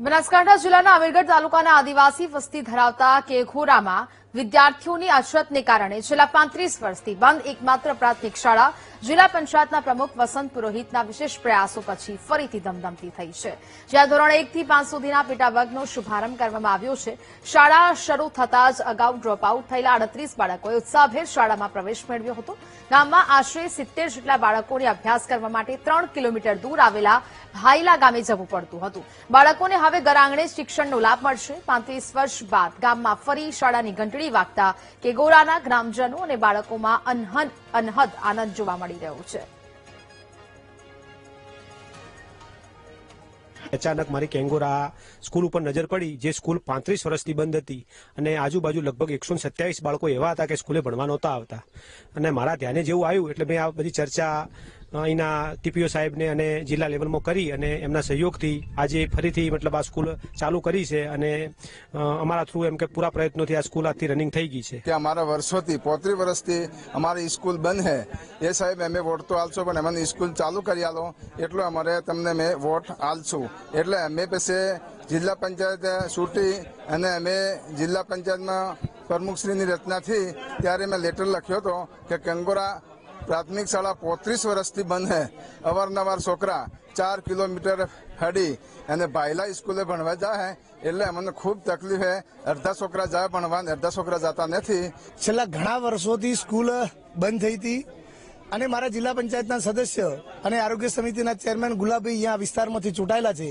બનાસકાંઠા જિલ્લાના અમીરગઢ તાલુકાના આદિવાસી વસ્તી ધરાવતા કેઘોરામાં વિદ્યાર્થીઓની અછતને કારણે છેલ્લા 35 વર્ષથી બંધ એકમાત્ર પ્રાથમિક શાળા જિલ્લા પંચાયતના પ્રમુખ વસંત પુરોહિતના વિશેષ પ્રયાસો પછી ફરીથી ધમધમતી થઈ છે, જ્યાં ધોરણ 1 થી 5 સુધીના પેટાવર્ગનો શુભારંભ કરવામાં આવ્યો છે। શાળા શરૂ થતાં જ અગાઉ ડ્રોપ આઉટ થયેલા 38 બાળકોએ ઉત્સાહભેર શાળામાં પ્રવેશ મેળવ્યો હતો। ગામમાં આશરે 70 જેટલા બાળકોને અભ્યાસ કરવા માટે 3 કિલોમીટર દૂર આવેલા ભાઈલા ગામે જવું પડતું હતું। બાળકોને હવે ઘરઆંગણે શિક્ષણનો લાભ મળશે। 35 વર્ષ બાદ ગામમાં ફરી શાળાની ઘંટડી વાગતા કેગોરાના ગ્રામજનો અને બાળકોમાં અનહદ આનંદ જોવા મળી રહ્યો છે। अचानक मारी केंगोरा स्कूल पर नजर पड़ी, जे स्कूल 35 વર્ષથી બંધ હતી અને આજુબાજુ લગભગ 127 બાળકો એવા હતા કે સ્કૂલે ભણવા નહોતા આવતા અને મારા ધ્યાને જેવું આવ્યું એટલે મેં આ બધી ચર્ચા અહીંના ટીપીઓ સાહેબને અને જિલ્લા લેવલમાં કરી અને એમના સહયોગથી આજે ફરીથી મતલબ આ સ્કૂલ ચાલુ કરી છે અને અમારા થ્રુ એમ કે પૂરા પ્રયત્નોથી આ સ્કૂલ આજથી રનિંગ થઈ ગઈ છે। કે અમારા વર્ષોથી 35 વર્ષથી અમારી સ્કૂલ બંધ છે, એ સાહેબ અમે વોટ તો આલશો પણ અમને સ્કૂલ ચાલુ કરી આલો એટલો અમારે તમને મેં વોટ આલશું। એટલે અમે પછી જિલ્લા પંચાયત છૂટી અને અમે જિલ્લા પંચાયતમાં પ્રમુખશ્રીની રચનાથી ત્યારે મેં લેટર લખ્યો હતો કે કેંગોરા પ્રાથમિક શાળા 35 વર્ષથી બંધ છે। અવારનવાર છોકરા 4 કિલોમીટર હડી અને ભાઈલા સ્કૂલે ભણવા જાય એટલે અમને ખૂબ તકલીફ છે। અડધા છોકરા જાય ભણવા અડધા છોકરા જતા નથી। છેલ્લા ઘણા વર્ષોથી સ્કૂલ બંધ થઈ હતી અને મારા જિલ્લા પંચાયતના સદસ્ય અને આરોગ્ય સમિતિના ચેરમેન ગુલાબભાઈ અહીંયા વિસ્તારમાંથી ચૂંટાયેલા છે,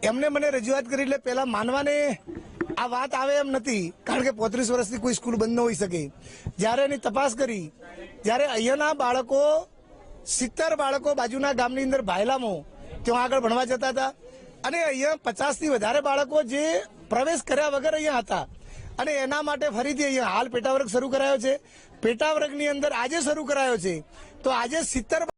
એમને મને રજૂઆત કરી એટલે પહેલા માનવાને આ વાત આવે એમ નથી, કારણ કે 35 વર્ષથી કોઈ સ્કૂલ બંધ ન હોઈ શકે। જ્યારે એની તપાસ કરી ત્યારે અહીંયાના બાળકો 70 બાળકો બાજુના ગામની અંદર ભાયલામાં ત્યાં આગળ ભણવા જતા હતા અને અહીંયા 50 થી વધારે બાળકો જે પ્રવેશ કર્યા વગર અહીંયા હતા અને એના માટે ફરીથી અહીંયા હાલ પેટાવર્ગ શરૂ કરાયો છે। પેટાવર્ગની અંદર આજે શરૂ કરાયો છે તો આજે 70